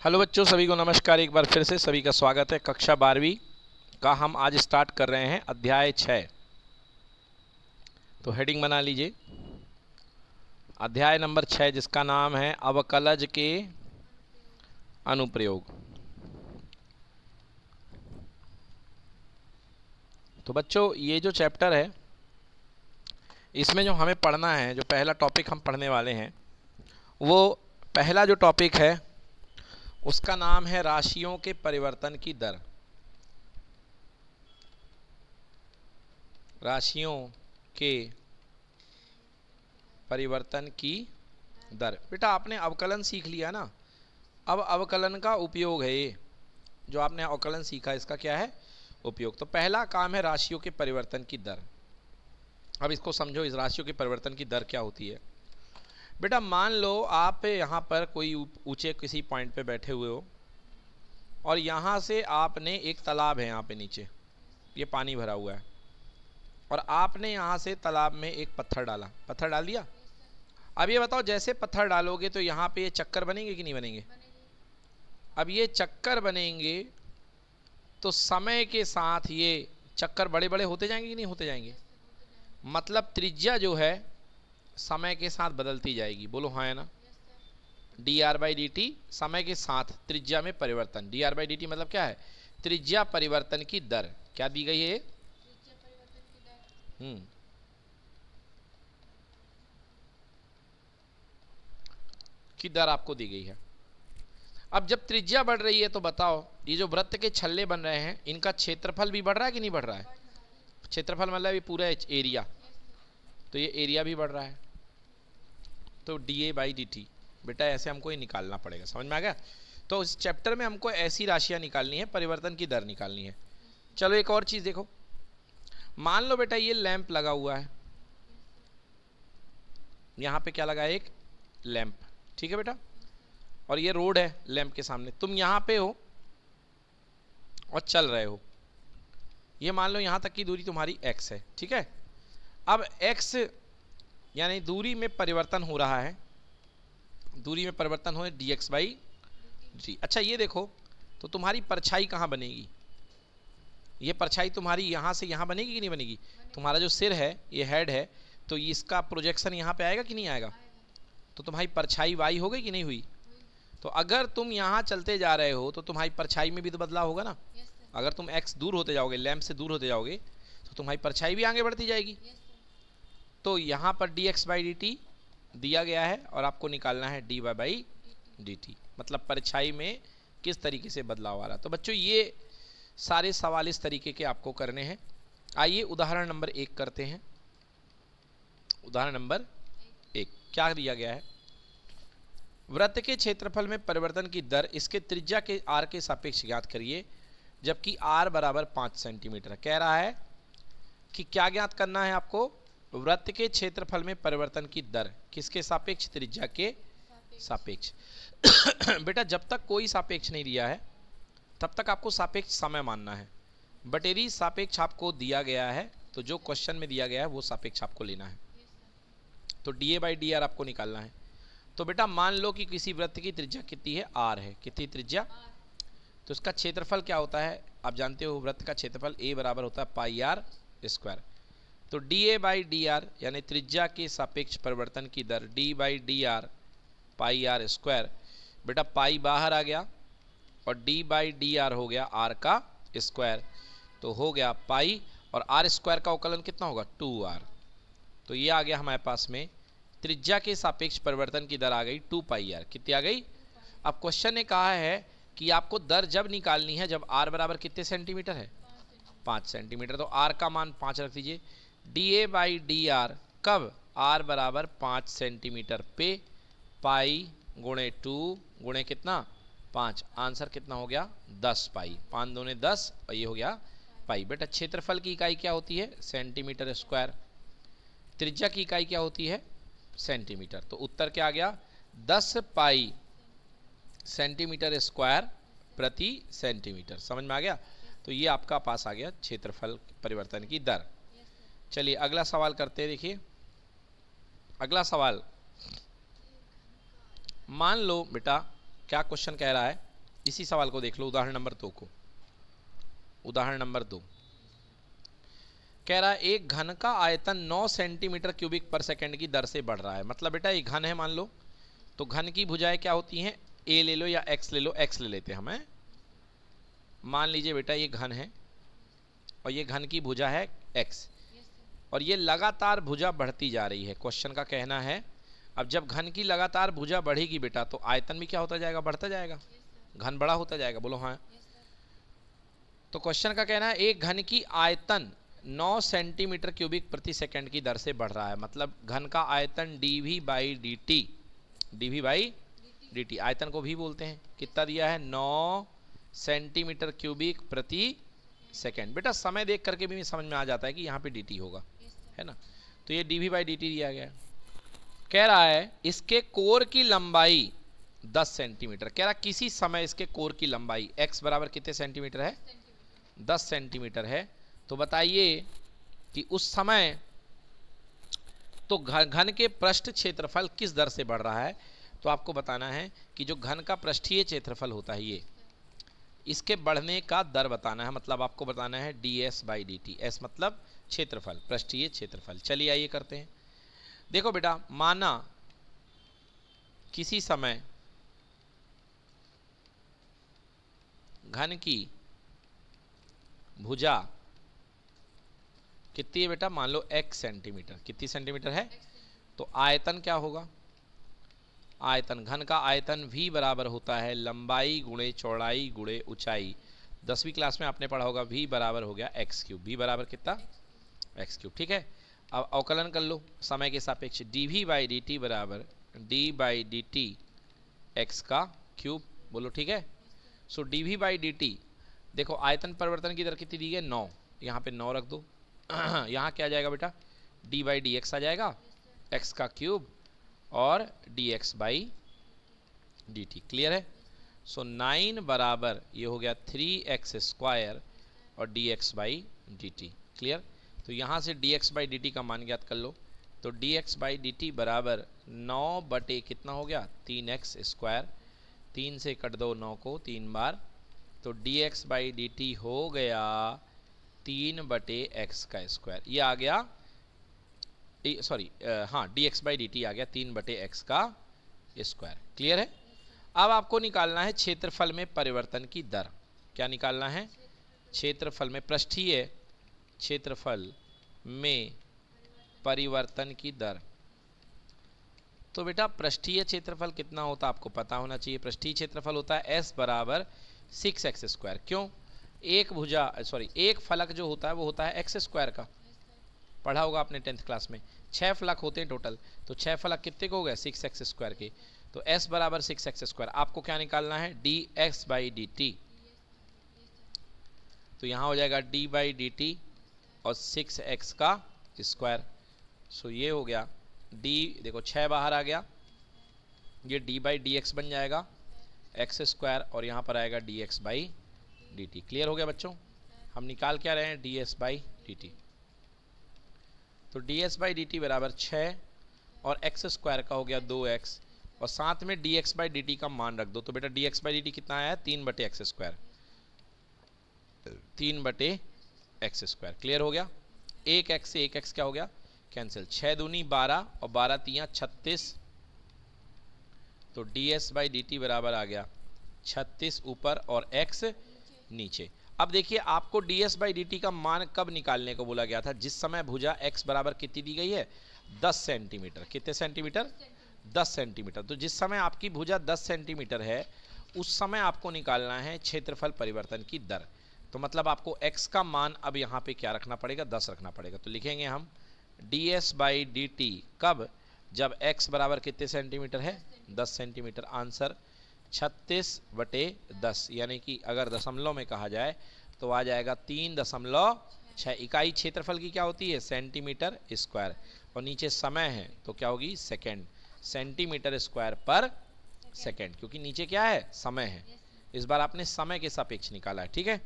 Hello बच्चों, सभी को नमस्कार। एक बार फिर से सभी का स्वागत है। कक्षा 12वीं का हम आज स्टार्ट कर रहे हैं अध्याय 6। तो हेडिंग बना लीजिए, अध्याय नंबर 6, जिसका नाम है अवकलज के अनुप्रयोग। तो बच्चों, ये जो चैप्टर है इसमें जो हमें पढ़ना है, जो पहला टॉपिक हम पढ़ने वाले हैं, वो पहला जो टॉपिक है उसका नाम है राशियों के परिवर्तन की दर। राशियों के परिवर्तन की दर। बेटा, आपने अवकलन सीख लिया ना। अब अवकलन का उपयोग है ये, जो आपने अवकलन सीखा इसका क्या है उपयोग। तो पहला काम है राशियों के परिवर्तन की दर। अब इसको समझो, इस राशियों के परिवर्तन की दर क्या होती है। बेटा, मान लो आप यहाँ पर कोई ऊंचे किसी पॉइंट पे बैठे हुए हो और यहाँ से आपने एक तालाब है, यहाँ पे नीचे ये पानी भरा हुआ है, और आपने यहाँ से तालाब में एक पत्थर डाला। पत्थर डाल दिया। अब ये बताओ, जैसे पत्थर डालोगे तो यहाँ पे ये चक्कर बनेंगे कि नहीं बनेंगे? अब ये चक्कर बनेंगे तो समय के साथ ये चक्कर बड़े बड़े होते जाएंगे कि नहीं होते जाएंगे? मतलब त्रिज्या जो है समय के साथ बदलती जाएगी। बोलो हाँ या ना? dr/dt समय के साथ त्रिज्या में परिवर्तन। dr/dt मतलब क्या है? त्रिज्या परिवर्तन की दर। क्या दी गई है? की दर आपको दी गई है। अब जब त्रिज्या बढ़ रही है तो बताओ, ये जो वृत्त के छल्ले बन रहे हैं इनका क्षेत्रफल भी बढ़ रहा है कि नहीं बढ़ रहा है? क्षेत्रफल मतलब ये पूरा एरिया, तो ये एरिया भी बढ़ रहा है। तो dA/dt बेटा ऐसे हमको ये निकालना पड़ेगा। समझ में आ गया? तो इस चैप्टर में हमको ऐसी राशियां निकालनी है, परिवर्तन की दर निकालनी है। चलो एक और चीज देखो। मान लो बेटा ये लैंप लगा हुआ है, यहाँ पे क्या लगा है? एक लैंप। ठीक है बेटा, और ये रोड है लैंप के सामने। तुम यहाँ पे हो और चल रहे हो। ये मान लो यहाँ तक की दूरी तुम्हारी x है। ठीक है, अब x यानी दूरी में परिवर्तन हो रहा है, दूरी में परिवर्तन हो dx/dt। अच्छा ये देखो, तो तुम्हारी परछाई कहाँ बनेगी? ये परछाई तुम्हारी यहाँ से यहाँ बनेगी कि नहीं बनेगी? तुम्हारा जो सिर है, ये हेड है, तो इसका प्रोजेक्शन यहाँ पे आएगा कि नहीं आएगा? तो तुम्हारी परछाई y हो गई कि नहीं हुई? तो अगर तुम यहाँ चलते जा रहे हो तो तुम्हारी परछाई में भी तो बदलाव होगा ना। अगर तुम x दूर होते जाओगे, लैंप से दूर होते जाओगे, तो तुम्हारी परछाई भी आगे बढ़ती जाएगी। तो यहाँ पर dx/dt दिया गया है और आपको निकालना है dy/dt, मतलब परछाई में किस तरीके से बदलाव आ रहा। तो बच्चों ये सारे सवाल इस तरीके के आपको करने हैं। आइए उदाहरण नंबर 1 करते हैं। उदाहरण नंबर 1 क्या दिया गया है? वृत्त के क्षेत्रफल में परिवर्तन की दर इसके त्रिज्या के r के सापेक्ष ज्ञात करिए, जबकि r बराबर 5 सेंटीमीटर। कह रहा है कि क्या ज्ञात करना है आपको? वृत्त के क्षेत्रफल में परिवर्तन की दर किसके सापेक्ष? त्रिज्या के सापेक्ष। बेटा जब तक कोई सापेक्ष नहीं दिया है तब तक आपको सापेक्ष समय मानना है। बट यदि सापेक्ष आपको दिया गया है तो जो क्वेश्चन में दिया गया है वो सापेक्ष आपको लेना है। तो dA/dr आपको निकालना है। तो बेटा मान लो कि किसी वृत्त की त्रिज्या कितनी है? r है। कितनी त्रिज्या? तो इसका क्षेत्रफल क्या होता है? आप जानते हो वृत्त का क्षेत्रफल a बराबर होता है πr²। तो dA/dr यानी त्रिज्या के सापेक्ष परिवर्तन की दर d/dr πr²। बेटा पाई बाहर आ गया और d/dr हो गया r का स्क्वायर, तो हो गया पाई, और r² का अवकलन कितना होगा? 2r। तो ये आ गया हमारे पास में त्रिज्या के सापेक्ष परिवर्तन की दर आ गई 2πr। कितनी आ गई? अब क्वेश्चन ने कहा है कि आपको दर जब निकालनी है जब r बराबर कितने सेंटीमीटर है? 5 सेंटीमीटर। तो r का मान 5 रख दीजिए। dA/dr कब? r बराबर 5 सेंटीमीटर पे पाई गुणे 2 गुणे कितना? 5। आंसर कितना हो गया? 10 पाई। 5 दूने 10 और ये हो गया पाई। बेटा क्षेत्रफल की इकाई क्या होती है? Centimetre square. त्रिज्या की इकाई क्या होती है? सेंटीमीटर। तो उत्तर क्या आ गया? 10 पाई सेंटीमीटर स्क्वायर प्रति सेंटीमीटर। समझ में आ गया? तो ये आपका पास आ गया क्षेत्रफल परिवर्तन की दर। चलिए अगला सवाल करते हैं। देखिए अगला सवाल, मान लो बेटा क्या क्वेश्चन कह रहा है इसी सवाल को देख लो, उदाहरण नंबर 2 को। उदाहरण नंबर 2 कह रहा है एक घन का आयतन 9 सेंटीमीटर क्यूबिक पर सेकंड की दर से बढ़ रहा है। मतलब बेटा ये घन है मान लो, तो घन की भुजाएं क्या होती हैं, ए ले लो या एक्स ले लो, एक्स ले लेते हैं हमें। मान लीजिए बेटा ये घन है और ये घन की भुजा है एक्स, और ये लगातार भुजा बढ़ती जा रही है। क्वेश्चन का कहना है अब जब घन की लगातार भुजा बढ़ेगी बेटा तो आयतन भी क्या होता जाएगा, बढ़ता जाएगा, घन बड़ा होता जाएगा। बोलो हाँ। तो क्वेश्चन का कहना है एक घन की आयतन 9 सेंटीमीटर क्यूबिक प्रति सेकंड की दर से बढ़ रहा है। मतलब घन का आयतन dv by dt, dv by dt, आयतन को भी बोलते हैं, कितना दिया है 9 सेंटीमीटर क्यूबिक प्रति सेकंड। बेटा समय देख करके भी समझ में आ जाता है कि यहाँ पे dt होगा, है ना। तो ये dv बाई dt दिया गया है। कह रहा है इसके कोर की लंबाई 10 सेंटीमीटर। कह रहा किसी समय इसके कोर की लंबाई x बराबर कितने सेंटीमीटर है, 10 सेंटीमीटर है। तो बताइए कि उस समय तो घन के पृष्ठ क्षेत्रफल किस दर से बढ़ रहा है। तो आपको बताना है कि जो घन का पृष्ठीय क्षेत्रफल होता है ये, इसके बढ़ने का दर बताना है। मतलब आपको बताना है ds बाई dt, s मतलब क्षेत्रफल, पृष्ठीय क्षेत्रफल। चलिए आइए करते हैं। देखो बेटा माना किसी समय घन की भुजा कितनी है बेटा, मान लो x सेंटीमीटर, कितनी सेंटीमीटर है, तो आयतन क्या होगा, आयतन, घन का आयतन v बराबर होता है लंबाई गुणे चौड़ाई गुणे ऊंचाई। 10वीं क्लास में आपने पढ़ा होगा v बराबर हो गया x क्यूब, v बराबर कितना, x क्यूब। ठीक है, अब अवकलन कर लो समय के सापेक्ष, dv बाई dt बराबर d बाई dt x का क्यूब। बोलो ठीक है। सो dv बाई dt, देखो आयतन परिवर्तन की दर कितनी दी है 9, यहाँ पे 9 रख दो। यहाँ क्या आ जाएगा बेटा, d बाई डी एक्स आ जाएगा, x का क्यूब और dx बाई dt। क्लियर है। सो 9 बराबर ये हो गया 3x स्क्वायर और dx बाई dt। क्लियर। तो यहाँ से dx बाई dt का मान ज्ञात कर लो। तो dx बाई dt बराबर 9 बटे कितना हो गया 3x स्क्वायर, 3 से कट दो 9 को 3 बार, तो dx बाई dt हो गया 3 बटे x का स्क्वायर। ये आ गया सॉरी हाँ dx बाई dt आ गया 3 बटे x का स्क्वायर। क्लियर है। अब आपको निकालना है क्षेत्रफल में परिवर्तन की दर। क्या निकालना है, क्षेत्रफल में, पृष्ठीय क्षेत्रफल में परिवर्तन की दर। तो बेटा पृष्ठीय क्षेत्रफल कितना होता है आपको पता होना चाहिए। पृष्ठीय क्षेत्रफल होता है s बराबर 6x स्क्वायर। क्यों, एक भुजा सॉरी एक फलक जो होता है वो होता है एक्स स्क्वायर का, पढ़ा होगा आपने 10th क्लास में। 6 फलक होते हैं टोटल, तो 6 फलक कितने को हो गए 6x स्क्वायर के। तो s बराबर 6x स्क्वायर। आपको क्या निकालना है dx बाई dt, तो यहाँ हो जाएगा d बाई dt और 6x का स्क्वायर। सो ये हो गया d, देखो 6 बाहर आ गया, ये d बाई डी एक्स बन जाएगा x स्क्वायर और यहाँ पर आएगा dx बाई dt। क्लियर हो गया बच्चों। हम निकाल क्या रहे हैं ds बाई dt। तो ds बाई dt बराबर 6 और x स्क्वायर का हो गया 2x और साथ में dx बाई dt का मान रख दो। तो बेटा dx बाई dt कितना आया 3 बटे एक्स स्क्वायर, 3 बटे एक्स स्क्वायर। क्लियर हो गया। एक x से एक x क्या हो गया कैंसिल, 6 दूनी 12 और 12 तियां 36, तो ds बाई dt बराबर आ गया 36 ऊपर और x नीचे। अब देखिए आपको ds बाई dt का मान कब निकालने को बोला गया था, जिस समय भुजा x बराबर कितनी दी गई है 10 सेंटीमीटर। कितने सेंटीमीटर 10 सेंटीमीटर। तो जिस समय आपकी भुजा 10 सेंटीमीटर है उस समय आपको निकालना है क्षेत्रफल परिवर्तन की दर। तो मतलब आपको x का मान अब यहाँ पे क्या रखना पड़ेगा 10 रखना पड़ेगा। तो लिखेंगे हम ds बाई dt कब, जब x बराबर कितने सेंटीमीटर है 10 सेंटीमीटर। आंसर 36 बटे 10, यानी कि अगर दशमलव में कहा जाए तो आ जाएगा 3.6। इकाई क्षेत्रफल की क्या होती है सेंटीमीटर स्क्वायर और नीचे समय है तो क्या होगी सेकेंड, सेंटीमीटर स्क्वायर पर सेकेंड, क्योंकि नीचे क्या है समय है। इस बार आपने समय के सापेक्ष निकाला है। ठीक है।